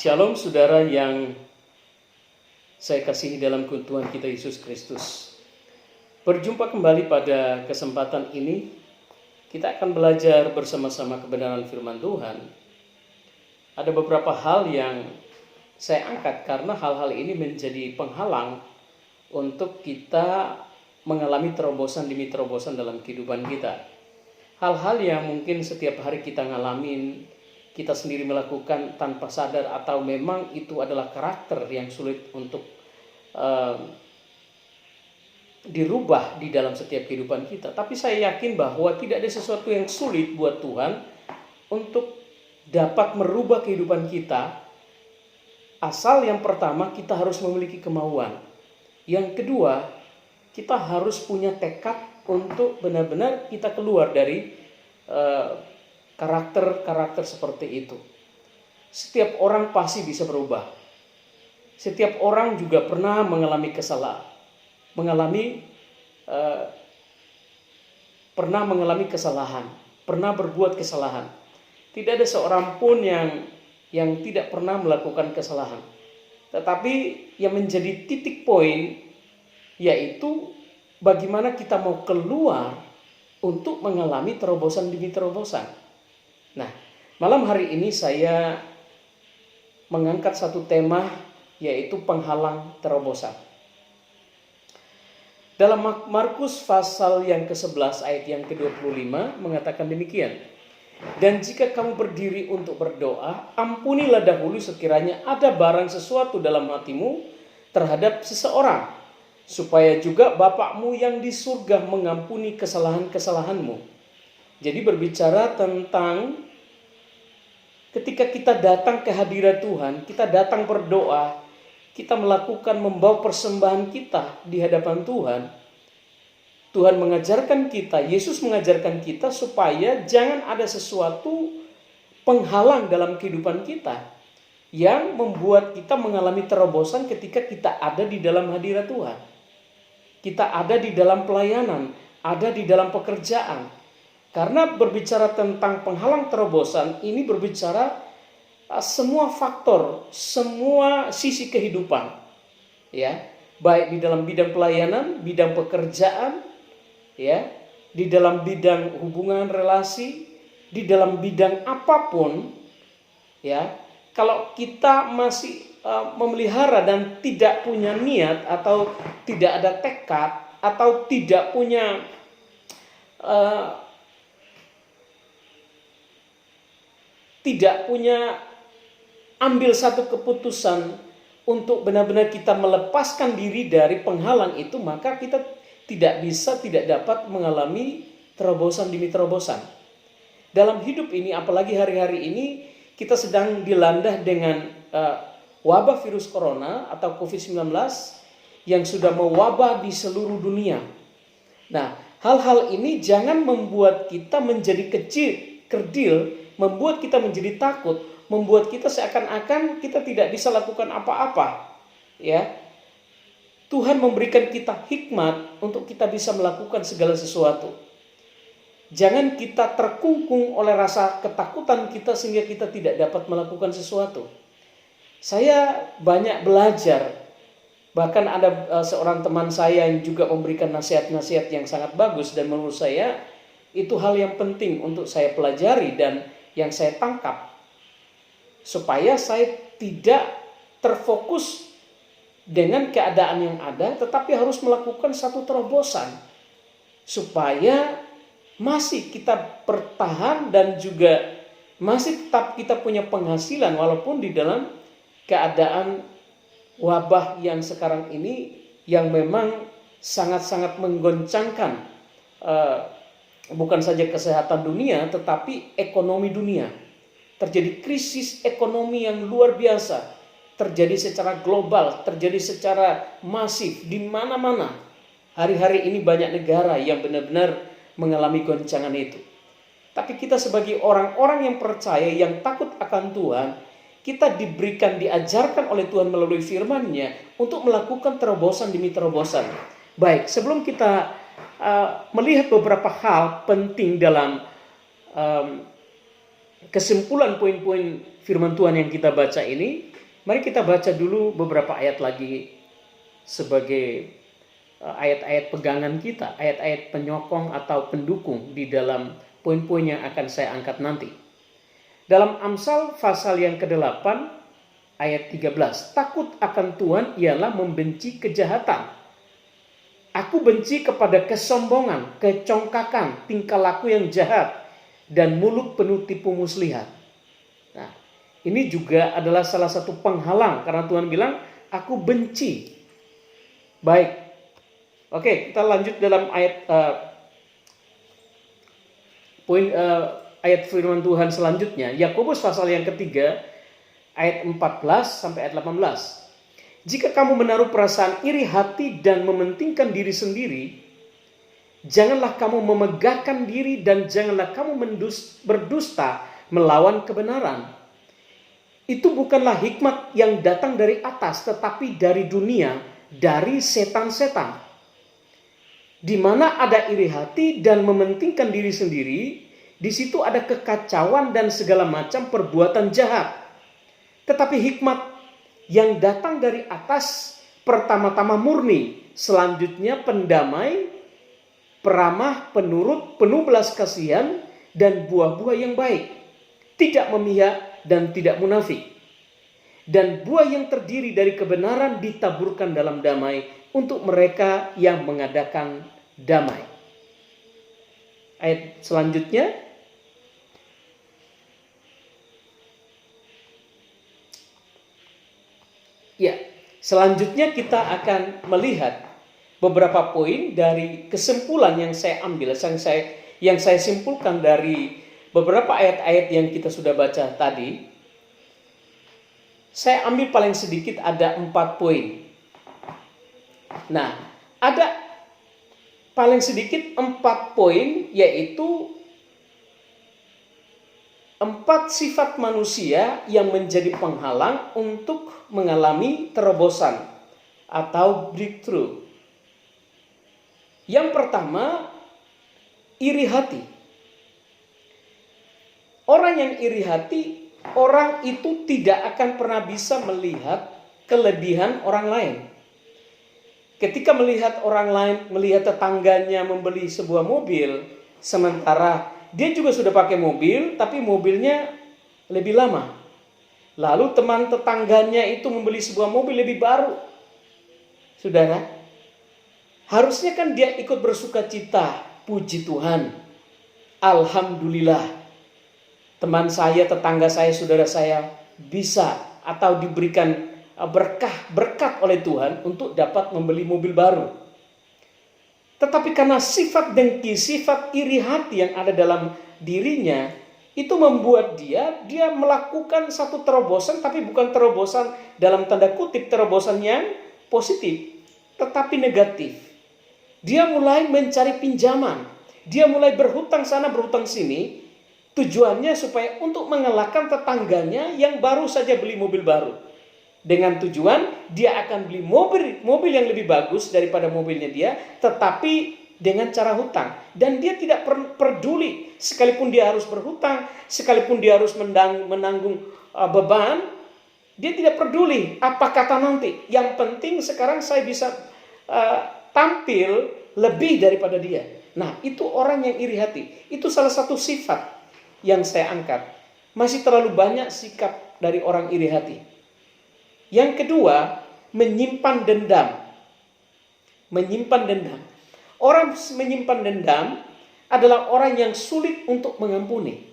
Shalom saudara yang saya kasihi dalam Tuhan kita Yesus Kristus. Berjumpa kembali pada kesempatan ini, kita akan belajar bersama-sama kebenaran firman Tuhan. Ada beberapa hal yang saya angkat karena hal-hal ini menjadi penghalang untuk kita mengalami terobosan demi terobosan dalam kehidupan kita. Hal-hal yang mungkin setiap hari kita ngalamin, kita sendiri melakukan tanpa sadar, atau memang itu adalah karakter yang sulit untuk dirubah di dalam setiap kehidupan kita. Tapi saya yakin bahwa tidak ada sesuatu yang sulit buat Tuhan untuk dapat merubah kehidupan kita. Asal yang pertama kita harus memiliki kemauan. Yang kedua, kita harus punya tekad untuk benar-benar kita keluar dari karakter-karakter seperti itu. Setiap orang pasti bisa berubah. Setiap orang juga pernah mengalami kesalahan, pernah berbuat kesalahan. Tidak ada seorang pun yang tidak pernah melakukan kesalahan. Tetapi yang menjadi titik poin yaitu bagaimana kita mau keluar untuk mengalami terobosan demi terobosan. Nah, malam hari ini saya mengangkat satu tema, yaitu penghalang terobosan. Dalam Markus pasal yang ke-11 ayat yang ke-25 mengatakan demikian. Dan jika kamu berdiri untuk berdoa, ampunilah dahulu sekiranya ada barang sesuatu dalam hatimu terhadap seseorang, supaya juga Bapakmu yang di surga mengampuni kesalahan-kesalahanmu. Jadi berbicara tentang ketika kita datang ke hadirat Tuhan, kita datang berdoa, kita membawa persembahan kita di hadapan Tuhan. Tuhan mengajarkan kita, Yesus mengajarkan kita supaya jangan ada sesuatu penghalang dalam kehidupan kita yang membuat kita mengalami terobosan ketika kita ada di dalam hadirat Tuhan. Kita ada di dalam pelayanan, ada di dalam pekerjaan. Karena berbicara tentang penghalang terobosan, ini berbicara semua faktor, semua sisi kehidupan. Ya, baik di dalam bidang pelayanan, bidang pekerjaan, ya, di dalam bidang hubungan relasi, di dalam bidang apapun, ya. Kalau kita masih memelihara dan tidak punya niat, atau tidak ada tekad, atau tidak punya ambil satu keputusan untuk benar-benar kita melepaskan diri dari penghalang itu, maka kita tidak dapat mengalami terobosan demi terobosan. Dalam hidup ini, apalagi hari-hari ini, kita sedang dilanda dengan wabah virus corona atau COVID-19 yang sudah mewabah di seluruh dunia. Nah, hal-hal ini jangan membuat kita menjadi kerdil, membuat kita menjadi takut, membuat kita seakan-akan kita tidak bisa lakukan apa-apa. Ya, Tuhan memberikan kita hikmat untuk kita bisa melakukan segala sesuatu. Jangan kita terkungkung oleh rasa ketakutan kita sehingga kita tidak dapat melakukan sesuatu. Saya banyak belajar, bahkan ada seorang teman saya yang juga memberikan nasihat-nasihat yang sangat bagus, dan menurut saya itu hal yang penting untuk saya pelajari dan yang saya tangkap, supaya saya tidak terfokus dengan keadaan yang ada, tetapi harus melakukan satu terobosan supaya masih kita bertahan dan juga masih tetap kita punya penghasilan walaupun di dalam keadaan wabah yang sekarang ini yang memang sangat-sangat menggoncangkan bukan saja kesehatan dunia, tetapi ekonomi dunia. Terjadi krisis ekonomi yang luar biasa. Terjadi secara global, terjadi secara masif di mana-mana. Hari-hari ini banyak negara yang benar-benar mengalami goncangan itu. Tapi kita sebagai orang-orang yang percaya, yang takut akan Tuhan, kita diajarkan oleh Tuhan melalui firman-Nya untuk melakukan terobosan demi terobosan. Baik, sebelum kita melihat beberapa hal penting dalam kesimpulan poin-poin firman Tuhan yang kita baca ini, mari kita baca dulu beberapa ayat lagi sebagai ayat-ayat pegangan kita, ayat-ayat penyokong atau pendukung di dalam poin-poin yang akan saya angkat nanti. Dalam Amsal pasal yang ke-8 ayat 13, takut akan Tuhan ialah membenci kejahatan. Aku benci kepada kesombongan, kecongkakan, tingkah laku yang jahat, dan mulut penuh tipu muslihat. Nah, ini juga adalah salah satu penghalang karena Tuhan bilang, aku benci. Baik, oke, kita lanjut dalam ayat ayat firman Tuhan selanjutnya. Yakobus pasal yang ketiga ayat 14 sampai ayat 18. Jika kamu menaruh perasaan iri hati dan mementingkan diri sendiri, janganlah kamu memegahkan diri dan janganlah kamu berdusta melawan kebenaran. Itu bukanlah hikmat yang datang dari atas, tetapi dari dunia, dari setan-setan. Di mana ada iri hati dan mementingkan diri sendiri, di situ ada kekacauan dan segala macam perbuatan jahat. Tetapi hikmat yang datang dari atas pertama-tama murni, selanjutnya pendamai, peramah, penurut, penuh belas kasihan, dan buah-buah yang baik, tidak memihak dan tidak munafik. Dan buah yang terdiri dari kebenaran ditaburkan dalam damai untuk mereka yang mengadakan damai. Ayat selanjutnya, ya, selanjutnya kita akan melihat beberapa poin dari kesimpulan yang saya ambil, yang saya simpulkan dari beberapa ayat-ayat yang kita sudah baca tadi. Saya ambil paling sedikit ada 4 poin. Nah, ada paling sedikit 4 poin, yaitu 4 sifat manusia yang menjadi penghalang untuk mengalami terobosan atau breakthrough. Yang pertama, iri hati. Orang yang iri hati, orang itu tidak akan pernah bisa melihat kelebihan orang lain. Ketika melihat orang lain, melihat tetangganya membeli sebuah mobil, sementara dia juga sudah pakai mobil, tapi mobilnya lebih lama. Lalu teman tetangganya itu membeli sebuah mobil lebih baru. Saudara, harusnya kan dia ikut bersuka cita. Puji Tuhan, alhamdulillah, teman saya, tetangga saya, saudara saya bisa atau diberikan berkat oleh Tuhan untuk dapat membeli mobil baru. Tetapi karena sifat dengki, sifat iri hati yang ada dalam dirinya, itu membuat dia melakukan satu terobosan, tapi bukan terobosan dalam tanda kutip terobosan yang positif, tetapi negatif. Dia mulai mencari pinjaman, dia mulai berhutang sana berhutang sini, tujuannya supaya untuk mengalahkan tetangganya yang baru saja beli mobil baru. Dengan tujuan dia akan beli mobil yang lebih bagus daripada mobilnya dia, tetapi dengan cara hutang. Dan dia tidak peduli, sekalipun dia harus berhutang, sekalipun dia harus menanggung beban, dia tidak peduli apa kata nanti. Yang penting sekarang saya bisa tampil lebih daripada dia. Nah, itu orang yang iri hati. Itu salah satu sifat yang saya angkat. Masih terlalu banyak sikap dari orang iri hati. Yang kedua, menyimpan dendam. Menyimpan dendam. Orang menyimpan dendam adalah orang yang sulit untuk mengampuni.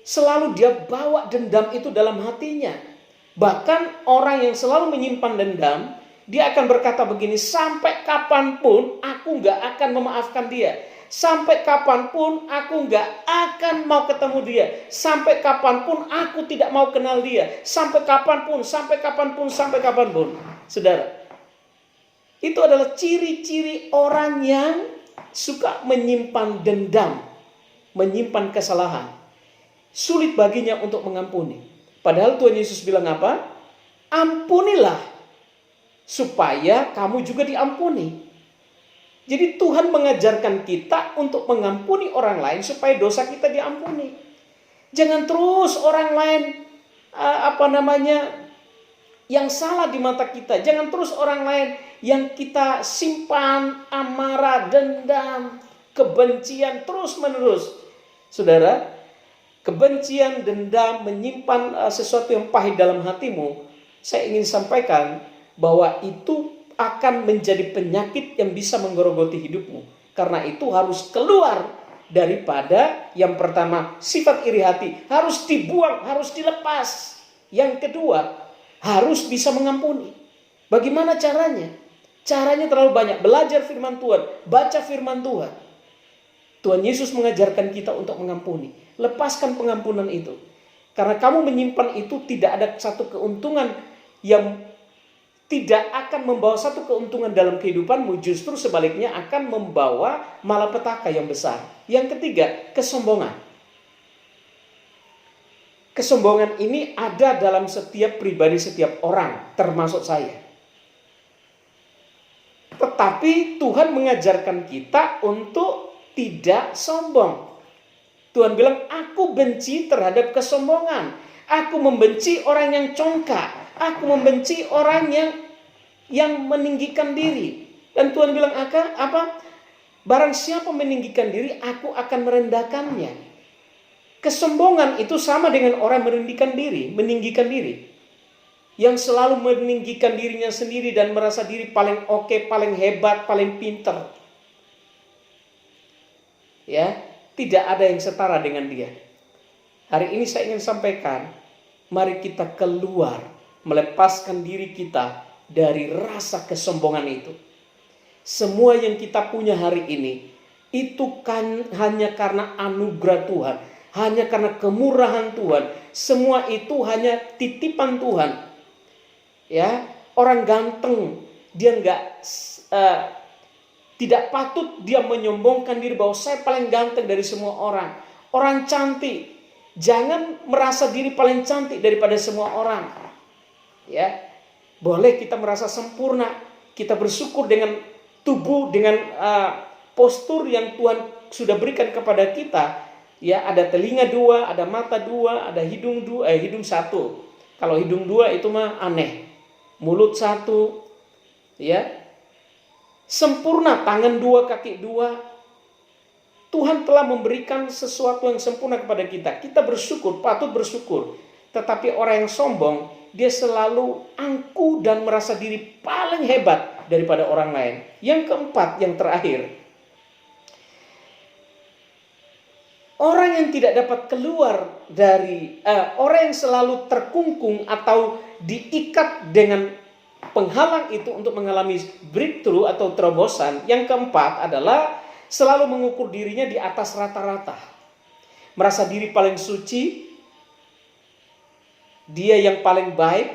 Selalu dia bawa dendam itu dalam hatinya. Bahkan orang yang selalu menyimpan dendam, dia akan berkata begini, sampai kapanpun aku gak akan memaafkan dia. Sampai kapanpun aku gak akan mau ketemu dia. Sampai kapanpun aku tidak mau kenal dia. Sampai kapanpun. Saudara, itu adalah ciri-ciri orang yang suka menyimpan dendam, menyimpan kesalahan. Sulit baginya untuk mengampuni. Padahal Tuhan Yesus bilang apa? Ampunilah, supaya kamu juga diampuni. Jadi Tuhan mengajarkan kita untuk mengampuni orang lain supaya dosa kita diampuni. Jangan terus orang lain yang salah di mata kita. Jangan terus orang lain yang kita simpan amarah, dendam, kebencian terus menerus. Saudara, kebencian, dendam, menyimpan sesuatu yang pahit dalam hatimu, saya ingin sampaikan bahwa itu akan menjadi penyakit yang bisa menggerogoti hidupmu. Karena itu harus keluar daripada yang pertama, sifat iri hati harus dibuang, harus dilepas. Yang kedua, harus bisa mengampuni. Bagaimana caranya? Caranya terlalu banyak. Belajar firman Tuhan, baca firman Tuhan. Tuhan Yesus mengajarkan kita untuk mengampuni. Lepaskan pengampunan itu. Karena kamu menyimpan itu tidak ada satu keuntungan yang tidak akan membawa satu keuntungan dalam kehidupanmu, justru sebaliknya akan membawa malapetaka yang besar. Yang ketiga, kesombongan. Kesombongan ini ada dalam setiap pribadi, setiap orang, termasuk saya. Tetapi Tuhan mengajarkan kita untuk tidak sombong. Tuhan bilang, aku benci terhadap kesombongan. Aku membenci orang yang congkak. Aku membenci orang yang meninggikan diri. Dan Tuhan bilang apa? Barang siapa meninggikan diri, aku akan merendahkannya. Kesombongan itu sama dengan orang meninggikan diri. Yang selalu meninggikan dirinya sendiri dan merasa diri paling oke, paling hebat, paling pintar. Ya, tidak ada yang setara dengan dia. Hari ini saya ingin sampaikan, mari kita keluar, melepaskan diri kita dari rasa kesombongan itu. Semua yang kita punya hari ini, itu kan hanya karena anugerah Tuhan, hanya karena kemurahan Tuhan. Semua itu hanya titipan Tuhan. Ya, orang ganteng, dia tidak patut dia menyombongkan diri bahwa saya paling ganteng dari semua orang. Orang cantik, jangan merasa diri paling cantik daripada semua orang. Ya, boleh kita merasa sempurna, kita bersyukur dengan tubuh, dengan postur yang Tuhan sudah berikan kepada kita. Ya, ada telinga 2, ada mata 2, ada hidung satu. Kalau hidung 2 itu mah aneh. Mulut 1, ya. Sempurna, tangan 2, kaki 2. Tuhan telah memberikan sesuatu yang sempurna kepada kita. Kita bersyukur, patut bersyukur. Tetapi orang yang sombong, dia selalu angkuh dan merasa diri paling hebat daripada orang lain. Yang keempat, yang terakhir, orang yang tidak dapat keluar dari orang yang selalu terkungkung atau diikat dengan penghalang itu untuk mengalami breakthrough atau terobosan. Yang keempat adalah selalu mengukur dirinya di atas rata-rata. Merasa diri paling suci, dia yang paling baik,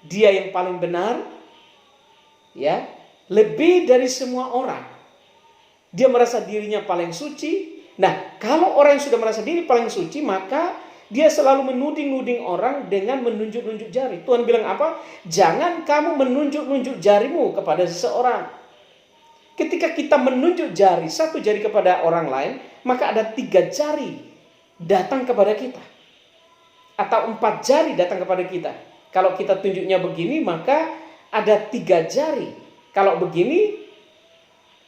dia yang paling benar, ya, lebih dari semua orang. Dia merasa dirinya paling suci. Nah, kalau orang yang sudah merasa diri paling suci, maka dia selalu menuding-nuding orang dengan menunjuk-nunjuk jari. Tuhan bilang apa? Jangan kamu menunjuk-nunjuk jarimu kepada seseorang. Ketika kita menunjuk jari, satu jari kepada orang lain, maka ada 3 jari datang kepada kita. Atau 4 jari datang kepada kita. Kalau kita tunjuknya begini, maka ada 3 jari. Kalau begini,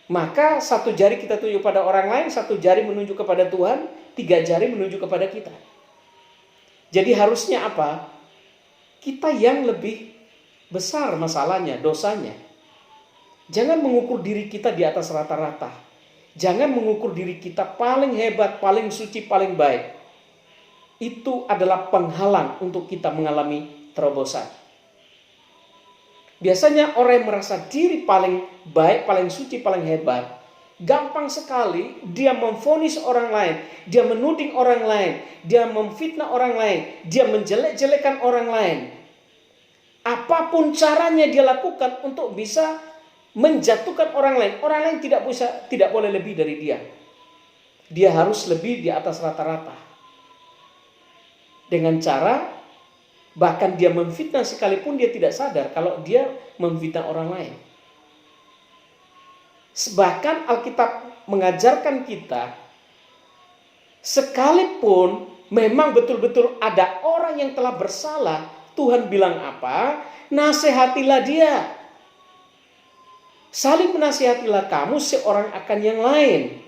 maka 1 jari kita tunjuk pada orang lain, 1 jari menunjuk kepada Tuhan, 3 jari menunjuk kepada kita. Jadi harusnya apa? Kita yang lebih besar masalahnya, dosanya. Jangan mengukur diri kita di atas rata-rata. Jangan mengukur diri kita paling hebat, paling suci, paling baik. Itu adalah penghalang untuk kita mengalami terobosan. Biasanya orang yang merasa diri paling baik, paling suci, paling hebat, gampang sekali dia memvonis orang lain, dia menuding orang lain, dia memfitnah orang lain, dia menjelek-jelekan orang lain. Apapun caranya dia lakukan untuk bisa menjatuhkan orang lain. Orang lain tidak boleh lebih dari dia. Dia harus lebih di atas rata-rata. Dengan cara bahkan dia memfitnah sekalipun dia tidak sadar kalau dia memfitnah orang lain. Bahkan Alkitab mengajarkan kita Sekalipun memang betul-betul ada orang yang telah bersalah, Tuhan bilang apa? Nasihatilah dia. Saling menasihatilah kamu seorang akan yang lain.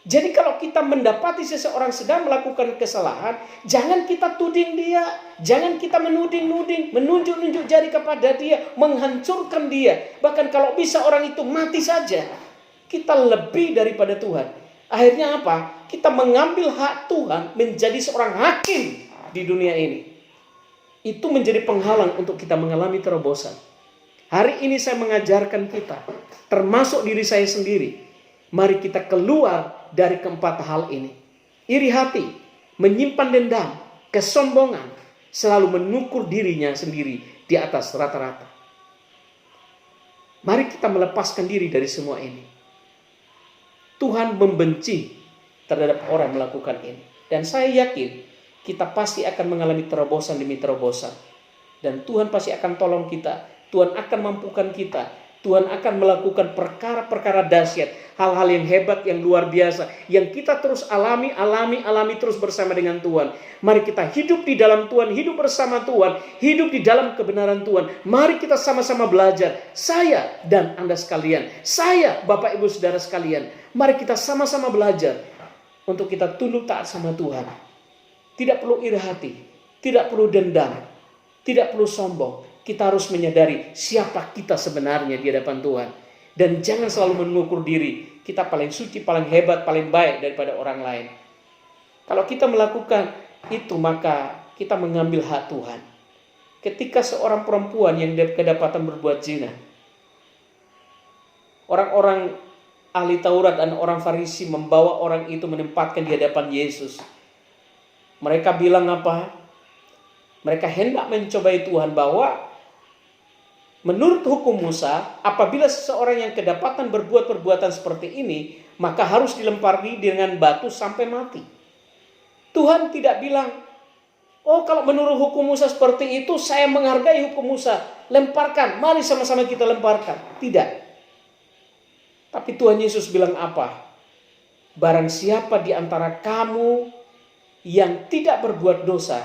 Jadi kalau kita mendapati seseorang sedang melakukan kesalahan, jangan kita tuding dia, jangan kita menuding-nuding, menunjuk-nunjuk jari kepada dia, menghancurkan dia. Bahkan kalau bisa orang itu mati saja. Kita lebih daripada Tuhan. Akhirnya apa? Kita mengambil hak Tuhan menjadi seorang hakim di dunia ini. Itu menjadi penghalang untuk kita mengalami terobosan. Hari ini saya mengajarkan kita, termasuk diri saya sendiri. Mari kita keluar dari keempat hal ini. Iri hati, menyimpan dendam, kesombongan, selalu menukur dirinya sendiri di atas rata-rata. Mari kita melepaskan diri dari semua ini. Tuhan membenci terhadap orang yang melakukan ini. Dan saya yakin kita pasti akan mengalami terobosan demi terobosan. Dan Tuhan pasti akan tolong kita. Tuhan akan mampukan kita. Tuhan akan melakukan perkara-perkara dahsyat, hal-hal yang hebat, yang luar biasa, yang kita terus alami terus bersama dengan Tuhan. Mari kita hidup di dalam Tuhan, hidup bersama Tuhan, hidup di dalam kebenaran Tuhan. Mari kita sama-sama belajar. Saya dan Anda sekalian, saya, Bapak Ibu Saudara sekalian, mari kita sama-sama belajar untuk kita tunduk taat sama Tuhan. Tidak perlu iri hati, tidak perlu dendam, tidak perlu sombong. Kita harus menyadari siapa kita sebenarnya di hadapan Tuhan. Dan jangan selalu mengukur diri. Kita paling suci, paling hebat, paling baik daripada orang lain. Kalau kita melakukan itu, maka kita mengambil hak Tuhan. Ketika seorang perempuan yang kedapatan berbuat zina, orang-orang ahli Taurat dan orang Farisi membawa orang itu menempatkan di hadapan Yesus. Mereka bilang apa? Mereka hendak mencobai Tuhan bahwa menurut hukum Musa, apabila seseorang yang kedapatan berbuat perbuatan seperti ini, maka harus dilempari dengan batu sampai mati. Tuhan tidak bilang, oh kalau menurut hukum Musa seperti itu, saya menghargai hukum Musa, lemparkan, mari sama-sama kita lemparkan. Tidak. Tapi Tuhan Yesus bilang apa? Barang siapa di antara kamu yang tidak berbuat dosa,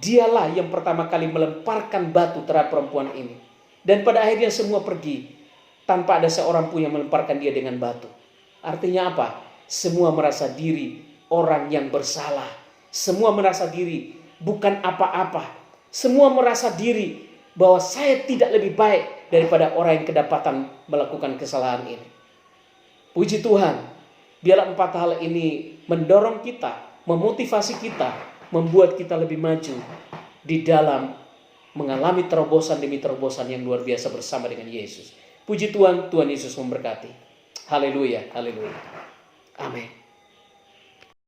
dialah yang pertama kali melemparkan batu terhadap perempuan ini. Dan pada akhirnya semua pergi tanpa ada seorang pun yang melemparkan dia dengan batu. Artinya apa? Semua merasa diri orang yang bersalah. Semua merasa diri bukan apa-apa. Semua merasa diri bahwa saya tidak lebih baik daripada orang yang kedapatan melakukan kesalahan ini. Puji Tuhan, biarlah empat hal ini mendorong kita, memotivasi kita, membuat kita lebih maju di dalam mengalami terobosan demi terobosan yang luar biasa bersama dengan Yesus. Puji Tuhan, Tuhan Yesus memberkati. Haleluya, haleluya. Amin.